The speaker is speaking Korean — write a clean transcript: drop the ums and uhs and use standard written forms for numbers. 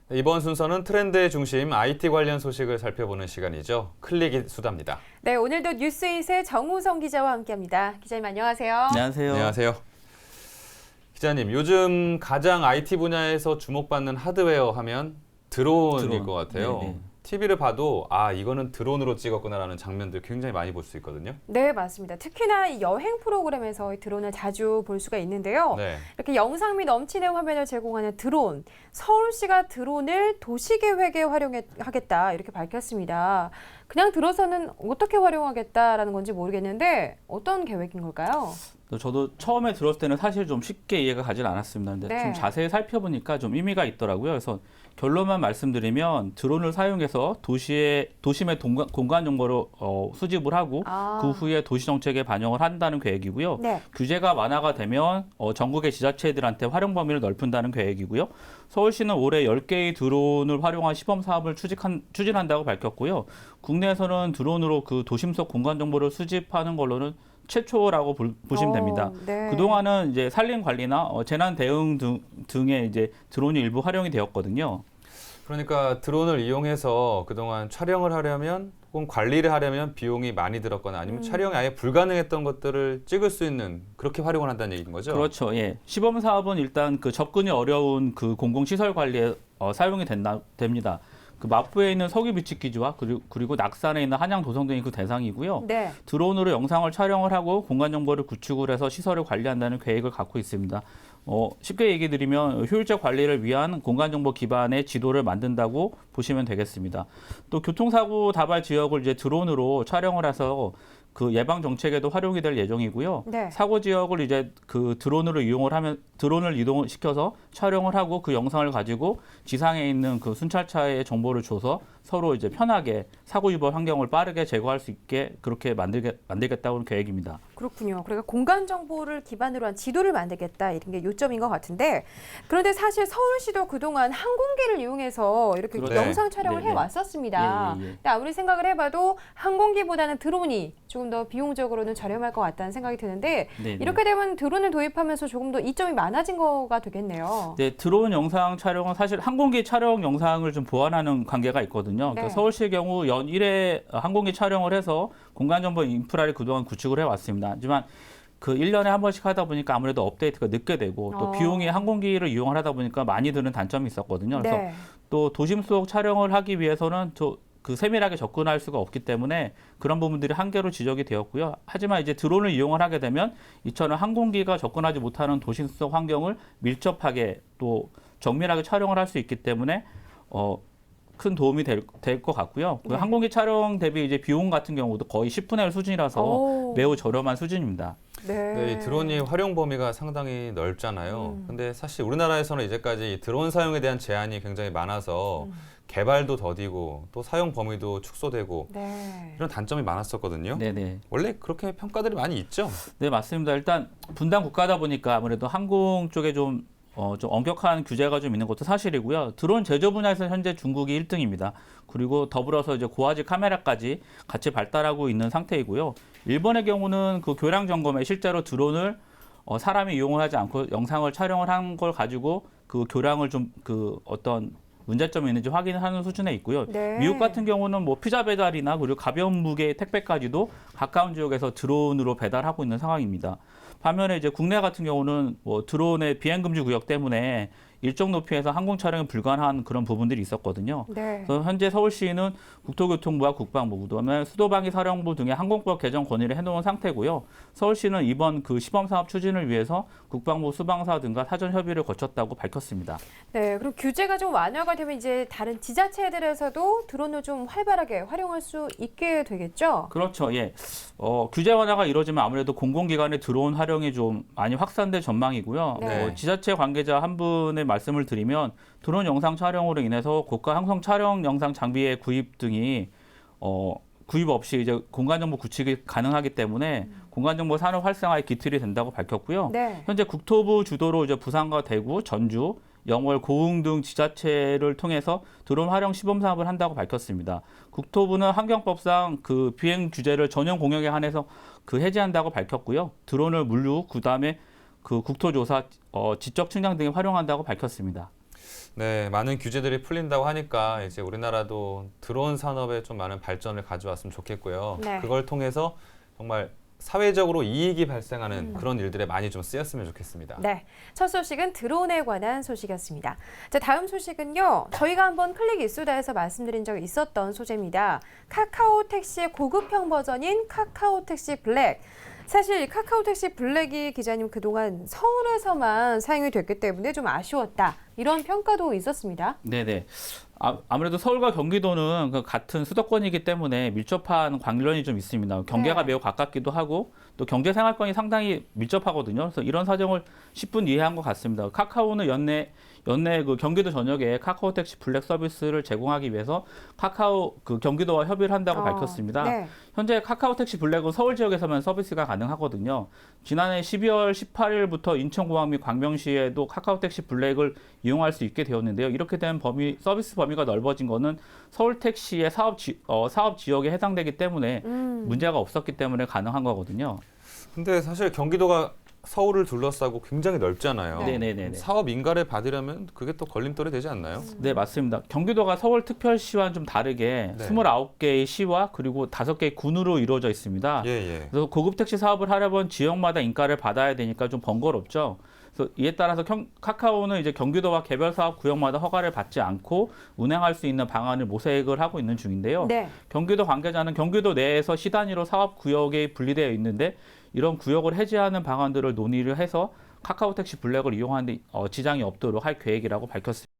네, 이번 순서는 트렌드의 중심 IT 관련 소식을 살펴보는 시간이죠. 클릭잇 수다입니다. 네, 오늘도 뉴스잇의 정우성 기자와 함께합니다. 기자님 안녕하세요. 안녕하세요. 안녕하세요. 기자님, 요즘 가장 IT 분야에서 주목받는 하드웨어 하면 드론일 것 같아요. 네네. TV를 봐도 이거는 드론으로 찍었구나라는 장면들 굉장히 많이 볼 수 있거든요. 네, 맞습니다. 특히나 이 여행 프로그램에서 이 드론을 자주 볼 수가 있는데요. 네. 이렇게 영상 및 넘치는 화면을 제공하는 드론. 서울시가 드론을 도시계획에 활용하겠다 이렇게 밝혔습니다. 그냥 들어서는 어떻게 활용하겠다라는 건지 모르겠는데 어떤 계획인 걸까요? 저도 처음에 들었을 때는 사실 좀 쉽게 이해가 가진 않았습니다. 근데 네. 좀 자세히 살펴보니까 좀 의미가 있더라고요. 그래서 결론만 말씀드리면 드론을 사용해서 도심의 공간 정보를 수집을 하고 그 후에 도시 정책에 반영을 한다는 계획이고요. 네. 규제가 완화가 되면 전국의 지자체들한테 활용 범위를 넓힌다는 계획이고요. 서울시는 올해 10개의 드론을 활용한 시범 사업을 추진한다고 밝혔고요. 국내에서는 드론으로 그 도심 속 공간 정보를 수집하는 걸로는 최초라고 보시면 됩니다. 네. 그동안은 이제 산림 관리나 재난 대응 등의 이제 드론이 일부 활용이 되었거든요. 그러니까 드론을 이용해서 그동안 촬영을 하려면 혹은 관리를 하려면 비용이 많이 들었거나 아니면 촬영이 아예 불가능했던 것들을 찍을 수 있는 그렇게 활용을 한다는 얘기인 거죠? 그렇죠. 예. 시범 사업은 일단 그 접근이 어려운 그 공공시설 관리에 사용이 됩니다. 그 마포에 있는 석유 비축 기지와 그리고 낙산에 있는 한양 도성 등이 그 대상이고요. 네. 드론으로 영상을 촬영을 하고 공간 정보를 구축을 해서 시설을 관리한다는 계획을 갖고 있습니다. 쉽게 얘기 드리면 효율적 관리를 위한 공간 정보 기반의 지도를 만든다고 보시면 되겠습니다. 또 교통사고 다발 지역을 이제 드론으로 촬영을 해서 그 예방 정책에도 활용이 될 예정이고요. 네. 사고 지역을 이제 그 드론을 이동시켜서 촬영을 하고 그 영상을 가지고 지상에 있는 그 순찰차의 정보를 줘서 서로 이제 편하게 사고 유발 환경을 빠르게 제거할 수 있게 그렇게 만들겠다고 하는 계획입니다. 그렇군요. 그러니까 공간 정보를 기반으로 한 지도를 만들겠다 이런 게 요점인 것 같은데 그런데 사실 서울시도 그동안 항공기를 이용해서 이렇게 그렇죠. 영상 촬영을 네네. 해왔었습니다. 예. 근데 아무리 생각을 해봐도 항공기보다는 드론이 조금 더 비용적으로는 저렴할 것 같다는 생각이 드는데 네네. 이렇게 되면 드론을 도입하면서 조금 더 이점이 많아진 거가 되겠네요. 네, 드론 영상 촬영은 사실 항공기 촬영 영상을 좀 보완하는 관계가 있거든요. 네. 그러니까 서울시의 경우 연 1회 항공기 촬영을 해서 공간정보 인프라를 그동안 구축을 해왔습니다. 하지만 그 1년에 한 번씩 하다 보니까 아무래도 업데이트가 늦게 되고 또 비용이 항공기를 이용을 하다 보니까 많이 드는 단점이 있었거든요. 그래서 네. 또 도심 속 촬영을 하기 위해서는 그 세밀하게 접근할 수가 없기 때문에 그런 부분들이 한계로 지적이 되었고요. 하지만 이제 드론을 이용을 하게 되면 이처럼 항공기가 접근하지 못하는 도심 속 환경을 밀접하게 또 정밀하게 촬영을 할 수 있기 때문에 큰 도움이 될 것 같고요. 그 네. 항공기 촬영 대비 이제 비용 같은 경우도 거의 10분의 1 수준이라서 매우 저렴한 수준입니다. 네, 이 드론이 활용 범위가 상당히 넓잖아요. 근데 사실 우리나라에서는 이제까지 이 드론 사용에 대한 제한이 굉장히 많아서 개발도 더디고 또 사용 범위도 축소되고 네. 이런 단점이 많았었거든요. 네네. 원래 그렇게 평가들이 많이 있죠? 네, 맞습니다. 일단 분단 국가다 보니까 아무래도 항공 쪽에 좀 엄격한 규제가 좀 있는 것도 사실이고요. 드론 제조 분야에서 현재 중국이 1등입니다. 그리고 더불어서 이제 고화질 카메라까지 같이 발달하고 있는 상태이고요. 일본의 경우는 그 교량 점검에 실제로 드론을 사람이 이용을 하지 않고 영상을 촬영을 한 걸 가지고 그 교량을 좀 그 어떤 문제점이 있는지 확인하는 수준에 있고요. 네. 미국 같은 경우는 뭐 피자 배달이나 그리고 가벼운 무게의 택배까지도 가까운 지역에서 드론으로 배달하고 있는 상황입니다. 반면에 이제 국내 같은 경우는 뭐 드론의 비행 금지 구역 때문에 일정 높이에서 항공 촬영이 불가능한 그런 부분들이 있었거든요. 네. 그래서 현재 서울시는 국토교통부와 국방부, 그다음에 수도방위사령부 등의 항공법 개정 건의를 해놓은 상태고요. 서울시는 이번 그 시범 사업 추진을 위해서 국방부, 수방사 등과 사전 협의를 거쳤다고 밝혔습니다. 네, 그리고 규제가 좀 완화가 되면 이제 다른 지자체들에서도 드론을 좀 활발하게 활용할 수 있게 되겠죠? 그렇죠. 예. 규제 완화가 이루어지면 아무래도 공공기관의 드론 활용이 좀 많이 확산될 전망이고요. 네. 지자체 관계자 한 분의 말씀을 드리면 드론 영상 촬영으로 인해서 고가 항공 촬영 영상 장비의 구입 등이 구입 없이 이제 공간정보 구축이 가능하기 때문에 공간정보 산업 활성화의 기틀이 된다고 밝혔고요. 네. 현재 국토부 주도로 이제 부산과 대구, 전주, 영월, 고흥 등 지자체를 통해서 드론 활용 시범 사업을 한다고 밝혔습니다. 국토부는 환경법상 그 비행 규제를 전용 공역에 한해서 그 해제한다고 밝혔고요. 드론을 물류, 그다음에 그 국토조사, 지적 측량 등에 활용한다고 밝혔습니다. 네, 많은 규제들이 풀린다고 하니까 이제 우리나라도 드론 산업에 좀 많은 발전을 가져왔으면 좋겠고요. 네. 그걸 통해서 정말 사회적으로 이익이 발생하는 그런 일들에 많이 좀 쓰였으면 좋겠습니다. 네, 첫 소식은 드론에 관한 소식이었습니다. 자, 다음 소식은요. 저희가 한번 클릭 이수다에서 말씀드린 적이 있었던 소재입니다. 카카오 택시의 고급형 버전인 카카오 택시 블랙. 사실 이 카카오 택시 블랙이 기자님 그동안 서울에서만 사용이 됐기 때문에 좀 아쉬웠다. 이런 평가도 있었습니다. 네네. 아무래도 서울과 경기도는 그 같은 수도권이기 때문에 밀접한 관련이 좀 있습니다. 경계가 네. 매우 가깝기도 하고 또 경제생활권이 상당히 밀접하거든요. 그래서 이런 사정을 10분 이해한 것 같습니다. 카카오는 연내 그 경기도 전역에 카카오 택시 블랙 서비스를 제공하기 위해서 그 경기도와 협의를 한다고 밝혔습니다. 네. 현재 카카오 택시 블랙은 서울 지역에서만 서비스가 가능하거든요. 지난해 12월 18일부터 인천공항 및 광명시에도 카카오 택시 블랙을 이용할 수 있게 되었는데요. 이렇게 된 서비스 범위가 넓어진 거는 서울 택시의 사업 지역에 해당되기 때문에 문제가 없었기 때문에 가능한 거거든요. 근데 사실 경기도가 서울을 둘러싸고 굉장히 넓잖아요. 네네네. 사업 인가를 받으려면 그게 또 걸림돌이 되지 않나요? 네, 맞습니다. 경기도가 서울특별시와는 좀 다르게 네. 29개의 시와 그리고 5개의 군으로 이루어져 있습니다. 예. 그래서 고급 택시 사업을 하려면 지역마다 인가를 받아야 되니까 좀 번거롭죠. 그래서 이에 따라서 카카오는 이제 경기도와 개별 사업 구역마다 허가를 받지 않고 운행할 수 있는 방안을 모색을 하고 있는 중인데요. 네. 경기도 관계자는 경기도 내에서 시 단위로 사업 구역에 분리되어 있는데 이런 구역을 해제하는 방안들을 논의를 해서 카카오 택시 블랙을 이용하는 데 지장이 없도록 할 계획이라고 밝혔습니다.